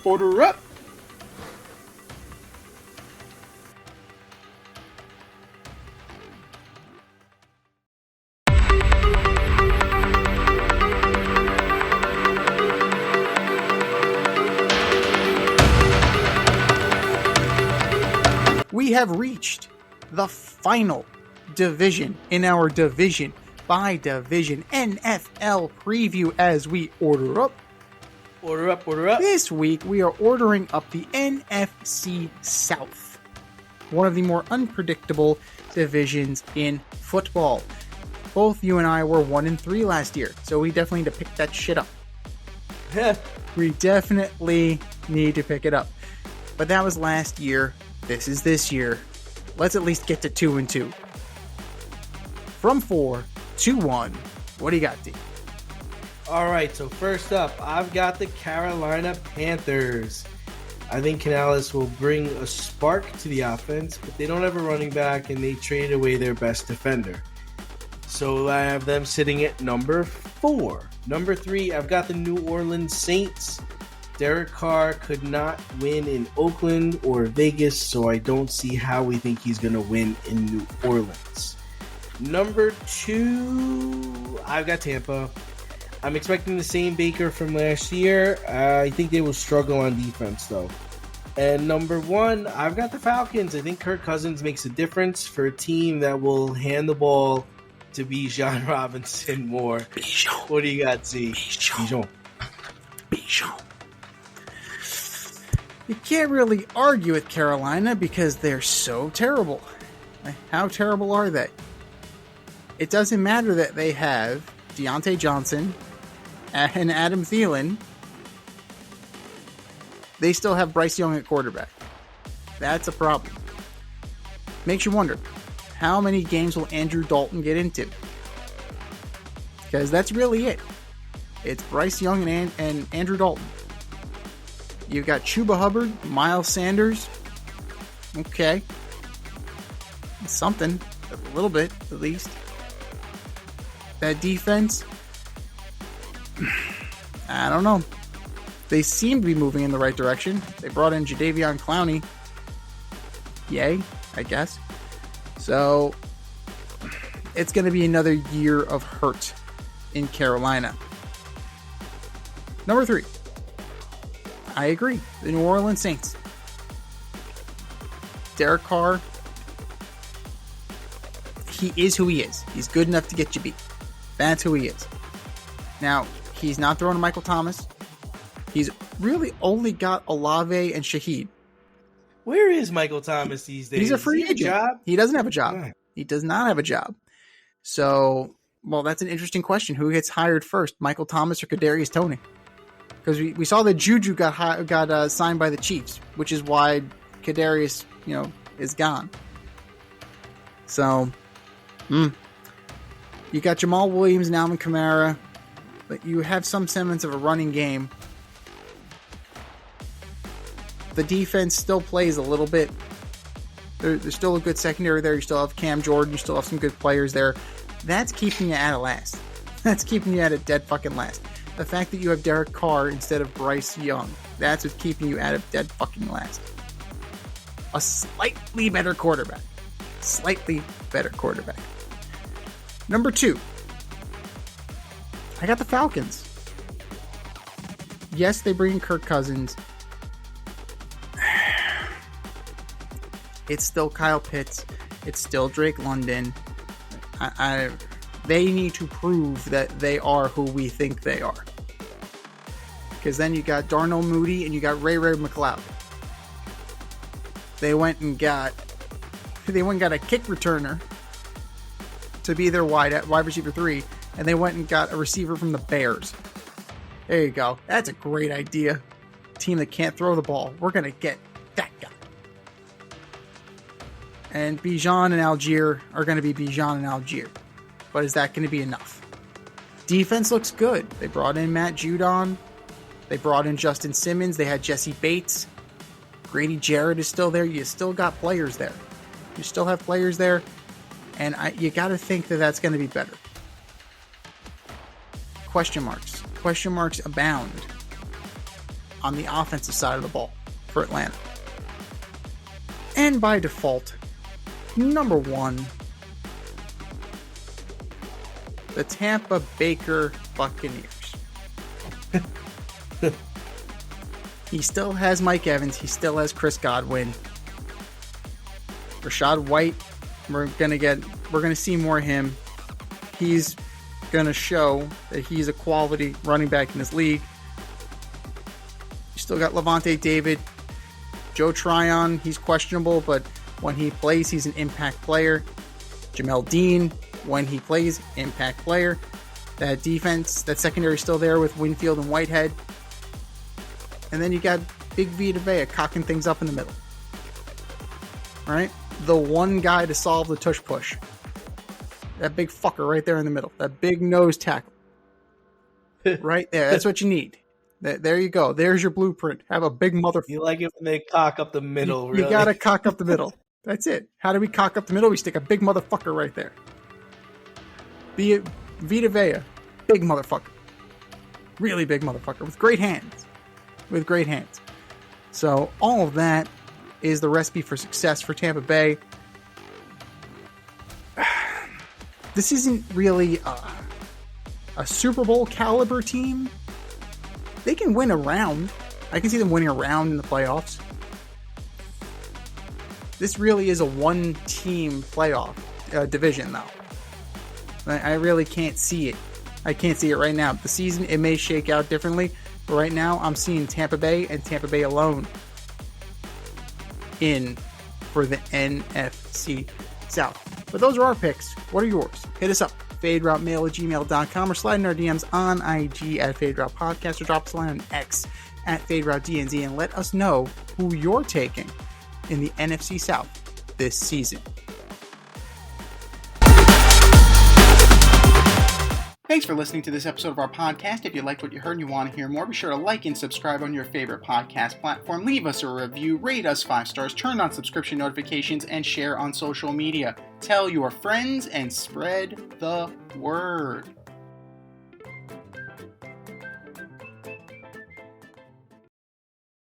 Order up. We have reached the final division in our division by division NFL preview as we order up. Order up, order up. This week we are ordering up the NFC South, one of the more unpredictable divisions in football. Both you and I were 1-3 last year, so we definitely need to pick that shit up. We definitely need to pick it up. But that was last year. This is this year. Let's at least get to 2-2. From 4 to 1. What do you got, D? All right, so first up, I've got the Carolina Panthers. I think Canales will bring a spark to the offense, but they don't have a running back, and they traded away their best defender. So I have them sitting at number 4. Number 3, I've got the New Orleans Saints. Derek Carr could not win in Oakland or Vegas, so I don't see how we think he's going to win in New Orleans. Number 2, I've got Tampa. I'm expecting the same Baker from last year. I think they will struggle on defense, though. And number 1, I've got the Falcons. I think Kirk Cousins makes a difference for a team that will hand the ball to Bijan Robinson more. Bijan. What do you got, Z? Bijan. You can't really argue with Carolina because they're so terrible. How terrible are they? It doesn't matter that they have Deontay Johnson and Adam Thielen. They still have Bryce Young at quarterback. That's a problem. Makes you wonder, how many games will Andrew Dalton get into? Because that's really it. It's Bryce Young and Andrew Dalton. You've got Chuba Hubbard, Miles Sanders. Okay. It's something. A little bit, at least. That defense, I don't know. They seem to be moving in the right direction. They brought in Jadeveon Clowney. Yay, I guess. So, it's going to be another year of hurt in Carolina. Number 3. I agree. The New Orleans Saints. Derek Carr, he is who he is. He's good enough to get you beat. That's who he is. Now, he's not throwing to Michael Thomas. He's really only got Olave and Shaheed. Where is Michael Thomas these days? He's a free agent. He doesn't have a job. Yeah. He does not have a job. So, well, that's an interesting question. Who gets hired first, Michael Thomas or Kadarius Toney? Because we saw that Juju got signed by the Chiefs, which is why Kadarius, is gone. So, you got Jamal Williams and Alvin Kamara, but you have some semblance of a running game. The defense still plays a little bit. There's still a good secondary there. You still have Cam Jordan. You still have some good players there. That's keeping you at a last. That's keeping you at a dead fucking last. The fact that you have Derek Carr instead of Bryce Young, that's what's keeping you at a dead fucking last. A slightly better quarterback. Number 2, I got the Falcons. Yes, they bring in Kirk Cousins. It's still Kyle Pitts. It's still Drake London. They need to prove that they are who we think they are. Because then you got Darnell Mooney and you got Ray McLeod. They went and got a kick returner to be their wide receiver 3, and they went and got a receiver from the Bears. There you go. That's a great idea. Team that can't throw the ball. We're going to get that guy. And Bijan and Algier are going to be Bijan and Algier. But is that going to be enough? Defense looks good. They brought in Matt Judon. They brought in Justin Simmons. They had Jesse Bates. Grady Jarrett is still there. You still got players there. You still have players there. And you got to think that that's going to be better. Question marks. Question marks abound. on the offensive side of the ball for Atlanta. And by default, number 1, the Tampa Baker Buccaneers. He still has Mike Evans. He still has Chris Godwin. Rachaad White, we're gonna see more of him. He's gonna show that he's a quality running back in this league. You still got Levante David, Joe Tryon. He's questionable, but when he plays, he's an impact player. Jamel Dean, when he plays, impact player. That defense, that secondary is still there with Winfield and Whitehead. And then you got Big Vita Vea cocking things up in the middle. Right? The one guy to solve the tush push. That big fucker right there in the middle. That big nose tackle. Right there. That's what you need. There you go. There's your blueprint. Have a big motherfucker. You like it when they cock up the middle, really. You gotta cock up the middle. That's it. How do we cock up the middle? We stick a big motherfucker right there. Vita Vea. Big motherfucker. Really big motherfucker. With great hands. So all of that is the recipe for success for Tampa Bay. This isn't really a Super Bowl caliber team. They can win a round. I can see them winning a round in the playoffs. This really is a one-team playoff division, though. I really can't see it. I can't see it right now. The season, it may shake out differently, but right now I'm seeing Tampa Bay and Tampa Bay alone in for the NFC South. But those are our picks. What are yours? Hit us up. FadeRouteMail@gmail.com or slide in our DMs on IG at FadeRoutePodcast or drop us a line on X at FadeRouteDNZ and let us know who you're taking in the NFC South this season. Thanks for listening to this episode of our podcast. If you liked what you heard and you want to hear more, be sure to like and subscribe on your favorite podcast platform. Leave us a review, rate us 5 stars, turn on subscription notifications, and share on social media. Tell your friends and spread the word.